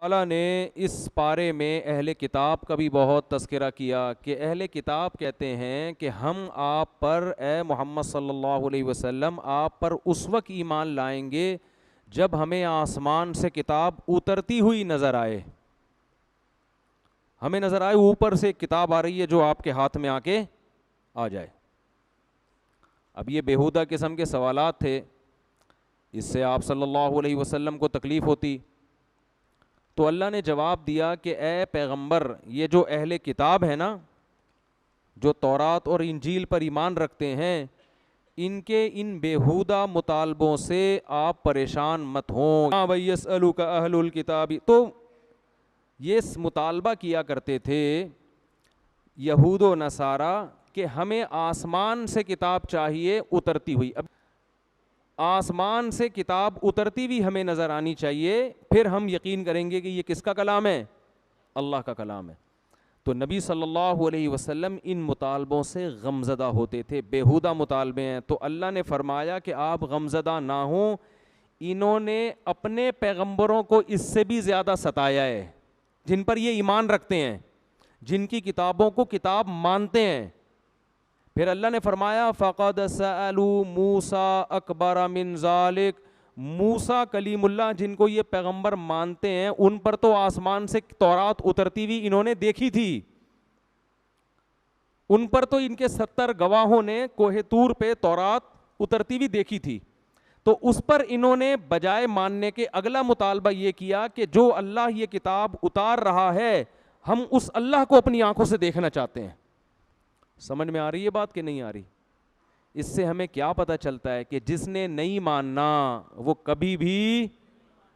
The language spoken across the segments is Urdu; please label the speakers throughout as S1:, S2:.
S1: تعالیٰ نے اس پارے میں اہل کتاب کا بھی بہت تذکرہ کیا کہ اہل کتاب کہتے ہیں کہ ہم آپ پر اے محمد صلی اللہ علیہ وسلم آپ پر اس وقت ایمان لائیں گے جب ہمیں آسمان سے کتاب اترتی ہوئی نظر آئے. ہمیں نظر آئے اوپر سے کتاب آ رہی ہے جو آپ کے ہاتھ میں آ کے آ جائے. اب یہ بیہودہ قسم کے سوالات تھے, اس سے آپ صلی اللہ علیہ وسلم کو تکلیف ہوتی. تو اللہ نے جواب دیا کہ اے پیغمبر, یہ جو اہل کتاب ہے نا, جو تورات اور انجیل پر ایمان رکھتے ہیں, ان کے ان بیہودہ مطالبوں سے آپ پریشان مت ہوں. وَيَسْأَلُكَ أَهْلُ الْكِتَابِ, تو یہ مطالبہ کیا کرتے تھے یہود و نصارہ کہ ہمیں آسمان سے کتاب چاہیے اترتی ہوئی. اب آسمان سے کتاب اترتی ہوئی ہمیں نظر آنی چاہیے, پھر ہم یقین کریں گے کہ یہ کس کا کلام ہے, اللہ کا کلام ہے. تو نبی صلی اللہ علیہ وسلم ان مطالبوں سے غمزدہ ہوتے تھے, بیہودہ مطالبے ہیں. تو اللہ نے فرمایا کہ آپ غمزدہ نہ ہوں, انہوں نے اپنے پیغمبروں کو اس سے بھی زیادہ ستایا ہے, جن پر یہ ایمان رکھتے ہیں, جن کی کتابوں کو کتاب مانتے ہیں. پھر اللہ نے فرمایا فَقَدْ سَأَلُوا مُوسَىٰ أَكْبَرَ مِنْ ذَلِكَ, موسیٰ کلیم اللہ جن کو یہ پیغمبر مانتے ہیں, ان پر تو آسمان سے تورات اترتی ہوئی انہوں نے دیکھی تھی. ان پر تو ان کے 70 گواہوں نے کوہ طور پہ تورات اترتی ہوئی دیکھی تھی. تو اس پر انہوں نے بجائے ماننے کے اگلا مطالبہ یہ کیا کہ جو اللہ یہ کتاب اتار رہا ہے, ہم اس اللہ کو اپنی آنکھوں سے دیکھنا چاہتے ہیں. سمجھ میں آ رہی ہے بات کہ نہیں آ رہی؟ اس سے ہمیں کیا پتہ چلتا ہے کہ جس نے نہیں ماننا وہ کبھی بھی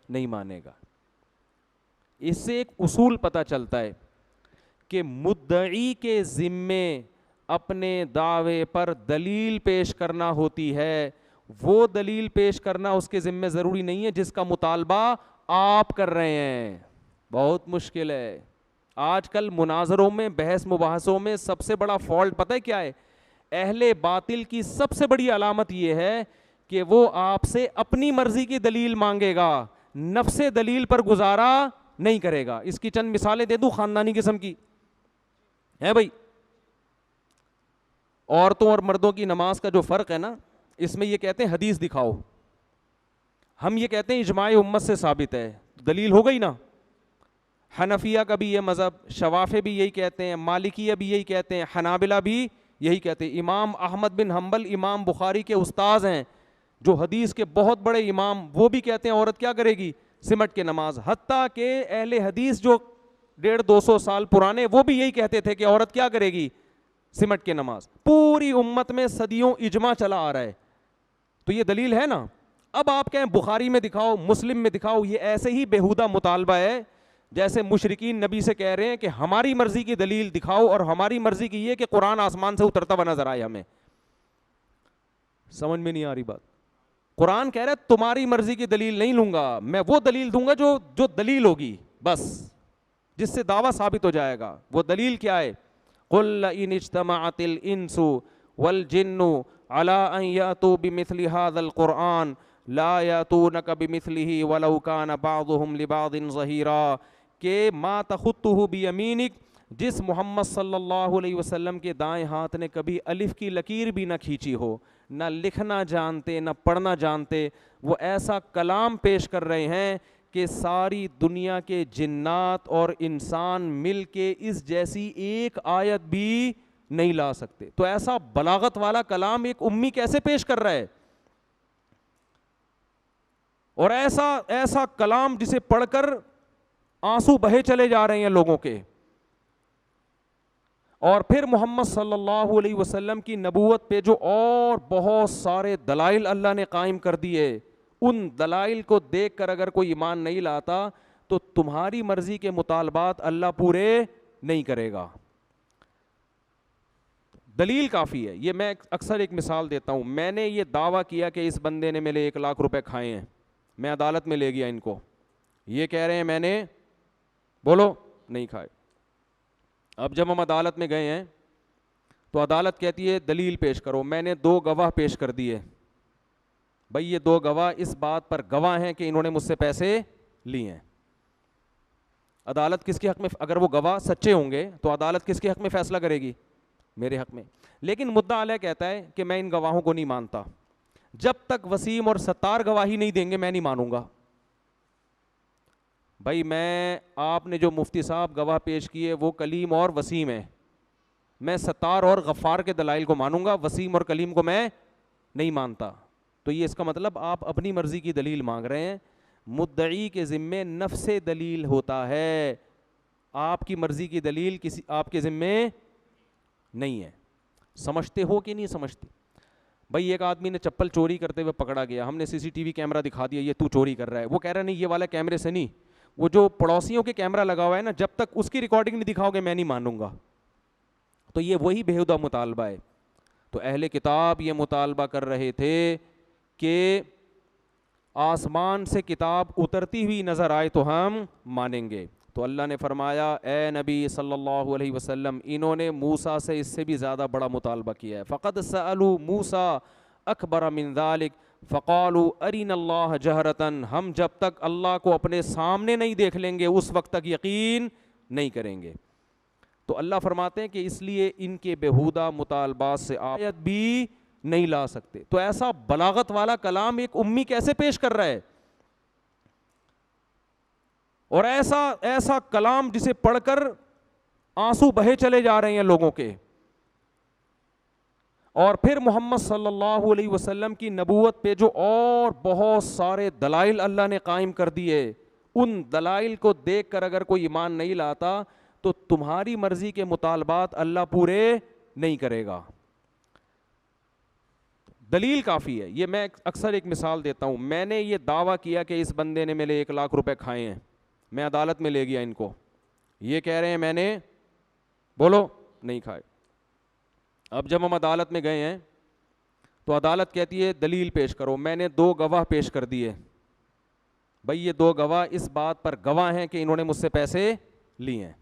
S1: نہیں مانے گا. اس سے ایک اصول پتہ چلتا ہے کہ مدعی کے ذمے اپنے دعوے پر دلیل پیش کرنا ہوتی ہے. وہ دلیل پیش کرنا اس کے ذمے ضروری نہیں ہے جس کا مطالبہ آپ کر رہے ہیں. بہت مشکل ہے. آج کل مناظروں میں, بحث مباحثوں میں سب سے بڑا فالٹ پتہ ہے کیا ہے؟ اہل باطل کی سب سے بڑی علامت یہ ہے کہ وہ آپ سے اپنی مرضی کی دلیل مانگے گا, نفس دلیل پر گزارا نہیں کرے گا. اس کی چند مثالیں دے دوں خاندانی قسم کی ہے بھائی. عورتوں اور مردوں کی نماز کا جو فرق ہے نا, اس میں یہ کہتے ہیں حدیث دکھاؤ, ہم یہ کہتے ہیں اجماع امت سے ثابت ہے. دلیل ہو گئی نا. حنفیہ کا بھی یہ مذہب, شوافی بھی یہی کہتے ہیں, مالکیہ بھی یہی کہتے ہیں, حنابلہ بھی یہی کہتے ہیں. امام احمد بن حنبل امام بخاری کے استاذ ہیں, جو حدیث کے بہت بڑے امام, وہ بھی کہتے ہیں عورت کیا کرے گی, سمٹ کے نماز. حتیٰ کہ اہل حدیث جو 150-200 سال پرانے, وہ بھی یہی کہتے تھے کہ عورت کیا کرے گی, سمٹ کے نماز. پوری امت میں صدیوں اجماع چلا آ رہا ہے. تو یہ دلیل ہے نا. اب آپ کہیں بخاری میں دکھاؤ, مسلم میں دکھاؤ, یہ ایسے ہی بیہودہ مطالبہ ہے جیسے مشرکین نبی سے کہہ رہے ہیں کہ ہماری مرضی کی دلیل دکھاؤ, اور ہماری مرضی کی یہ کہ قرآن آسمان سے اترتا ہوا نظر آئے ہمیں. سمجھ میں نہیں آ رہی بات؟ قرآن کہہ رہا ہے تمہاری مرضی کی دلیل نہیں لوں گا, میں وہ دلیل دوں گا جو دلیل ہوگی, بس جس سے دعویٰ ثابت ہو جائے گا. وہ دلیل کیا ہے؟ قُلْ إِنِ اجْتَمَعَتِ الْإِنسُ وَالْجِنُّ عَلَىٰ أَن يَأْتُوا بِمِثْلِ هَذَا الْقُرْآنِ لَا يَأْتُونَكَ بِمِثْلِهِ وَلَوْ كَانَ بَعْضُهُمْ لِبَعْضٍ ظَهِيرًا, کہ ما تخطہ بیمینک, جس محمد صلی اللہ علیہ وسلم کے دائیں ہاتھ نے کبھی الف کی لکیر بھی نہ کھینچی ہو, نہ لکھنا جانتے نہ پڑھنا جانتے, وہ ایسا کلام پیش کر رہے ہیں کہ ساری دنیا کے جنات اور انسان مل کے اس جیسی ایک آیت بھی نہیں لا سکتے. تو ایسا بلاغت والا کلام ایک امی کیسے پیش کر رہا ہے, اور ایسا کلام جسے پڑھ کر آنسو بہے چلے جا رہے ہیں لوگوں کے. اور پھر محمد صلی اللہ علیہ وسلم کی نبوت پہ جو اور بہت سارے دلائل اللہ نے قائم کر دیے, ان دلائل کو دیکھ کر اگر کوئی ایمان نہیں لاتا تو تمہاری مرضی کے مطالبات اللہ پورے نہیں کرے گا. دلیل کافی ہے. یہ میں اکثر ایک مثال دیتا ہوں. میں نے یہ دعویٰ کیا کہ اس بندے نے میرے 1,00,000 روپے کھائے ہیں, میں عدالت میں لے گیا ان کو, یہ کہہ رہے ہیں میں نے, بولو, نہیں کھائے. اب جب ہم عدالت میں گئے ہیں تو عدالت کہتی ہے دلیل پیش کرو. میں نے 2 گواہ پیش کر دیے, بھائی یہ 2 گواہ اس بات پر گواہ ہیں کہ انہوں نے مجھ سے پیسے لیے ہیں. عدالت کس کے حق میں, اگر وہ گواہ سچے ہوں گے تو عدالت کس کے حق میں فیصلہ کرے گی؟ میرے حق میں. لیکن مدعا علیہ کہتا ہے کہ میں ان گواہوں کو نہیں مانتا, جب تک وسیم اور ستار گواہی نہیں دیں گے میں نہیں مانوں گا. بھائی میں, آپ نے جو مفتی صاحب گواہ پیش کیے وہ کلیم اور وسیم ہے, میں ستار اور غفار کے دلائل کو مانوں گا, وسیم اور کلیم کو میں نہیں مانتا. تو یہ اس کا مطلب آپ اپنی مرضی کی دلیل مانگ رہے ہیں. مدعی کے ذمے نفس دلیل ہوتا ہے, آپ کی مرضی کی دلیل کسی آپ کے ذمے نہیں ہے. سمجھتے ہو کہ نہیں سمجھتے؟ بھائی ایک آدمی نے چپل چوری کرتے ہوئے پکڑا گیا, ہم نے سی سی ٹی وی کیمرہ دکھا دیا یہ تو چوری کر رہا ہے, وہ کہہ رہا نہیں یہ والا کیمرے سے نہیں, وہ جو پڑوسیوں کے کیمرہ لگا ہوا ہے نا, جب تک اس کی ریکارڈنگ نہیں دکھاؤ گے میں نہیں مانوں گا. تو یہ وہی بےہودہ مطالبہ ہے. تو اہل کتاب یہ مطالبہ کر رہے تھے کہ آسمان سے کتاب اترتی ہوئی نظر آئے تو ہم مانیں گے. تو اللہ نے فرمایا اے نبی صلی اللہ علیہ وسلم, انہوں نے موسیٰ سے اس سے بھی زیادہ بڑا مطالبہ کیا ہے. فقد سألوا موسیٰ اکبر من ذلک فقالوا ارنا اللہ جہرتاً, ہم جب تک اللہ کو اپنے سامنے نہیں دیکھ لیں گے اس وقت تک یقین نہیں کریں گے. تو اللہ فرماتے ہیں کہ اس لیے ان کے بےہودہ مطالبات سے آیت بھی نہیں لا سکتے. تو ایسا بلاغت والا کلام ایک امی کیسے پیش کر رہا ہے, اور ایسا کلام جسے پڑھ کر آنسو بہے چلے جا رہے ہیں لوگوں کے. اور پھر محمد صلی اللہ علیہ وسلم کی نبوت پہ جو اور بہت سارے دلائل اللہ نے قائم کر دیے, ان دلائل کو دیکھ کر اگر کوئی ایمان نہیں لاتا تو تمہاری مرضی کے مطالبات اللہ پورے نہیں کرے گا. دلیل کافی ہے. یہ میں اکثر ایک مثال دیتا ہوں, میں نے یہ دعویٰ کیا کہ اس بندے نے میرے 1 لاکھ روپے کھائے ہیں, میں عدالت میں لے گیا ان کو, یہ کہہ رہے ہیں میں نے, بولو, نہیں کھائے. اب جب ہم عدالت میں گئے ہیں تو عدالت کہتی ہے دلیل پیش کرو, میں نے 2 گواہ پیش کر دیے. بھئی یہ 2 گواہ اس بات پر گواہ ہیں کہ انہوں نے مجھ سے پیسے لیے ہیں.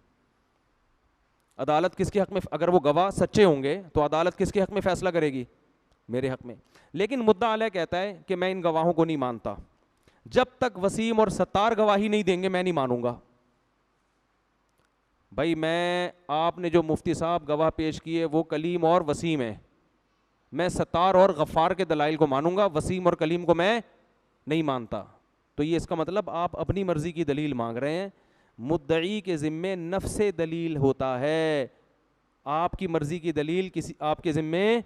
S1: عدالت کس کے حق میں, اگر وہ گواہ سچے ہوں گے تو عدالت کس کے حق میں فیصلہ کرے گی؟ میرے حق میں. لیکن مدعا علیہ کہتا ہے کہ میں ان گواہوں کو نہیں مانتا, جب تک وسیم اور ستار گواہی نہیں دیں گے میں نہیں مانوں گا. بھائی میں, آپ نے جو مفتی صاحب گواہ پیش کیے وہ کلیم اور وسیم ہے, میں ستار اور غفار کے دلائل کو مانوں گا, وسیم اور کلیم کو میں نہیں مانتا. تو یہ اس کا مطلب آپ اپنی مرضی کی دلیل مانگ رہے ہیں. مدعی کے ذمے نفس دلیل ہوتا ہے, آپ کی مرضی کی دلیل کسی آپ کے ذمے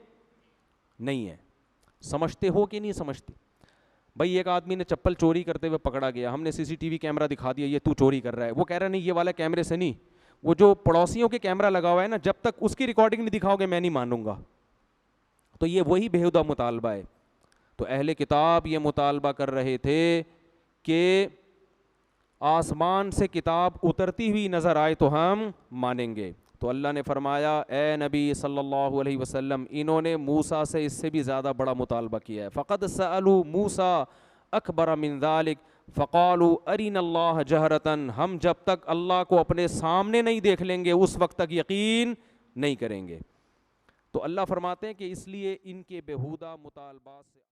S1: نہیں ہے. سمجھتے ہو کہ نہیں سمجھتے؟ بھائی ایک آدمی نے چپل چوری کرتے ہوئے پکڑا گیا, ہم نے سی سی ٹی وی کیمرہ دکھا دیا یہ تو چوری کر رہا ہے, وہ کہہ رہا نہیں یہ والا کیمرے سے نہیں, وہ جو پڑوسیوں کے کیمرہ لگا ہوا ہے نا, جب تک اس کی ریکارڈنگ نہیں دکھاؤ گے میں نہیں مانوں گا. تو یہ وہی بےہودہ مطالبہ ہے. تو اہل کتاب یہ مطالبہ کر رہے تھے کہ آسمان سے کتاب اترتی ہوئی نظر آئے تو ہم مانیں گے. تو اللہ نے فرمایا اے نبی صلی اللہ علیہ وسلم, انہوں نے موسیٰ سے اس سے بھی زیادہ بڑا مطالبہ کیا ہے. فقد سألوا موسیٰ اکبر من ذلک فقالوا ارنا اللہ جہرتاً, ہم جب تک اللہ کو اپنے سامنے نہیں دیکھ لیں گے اس وقت تک یقین نہیں کریں گے. تو اللہ فرماتے ہیں کہ اس لیے ان کے بےہودہ مطالبات سے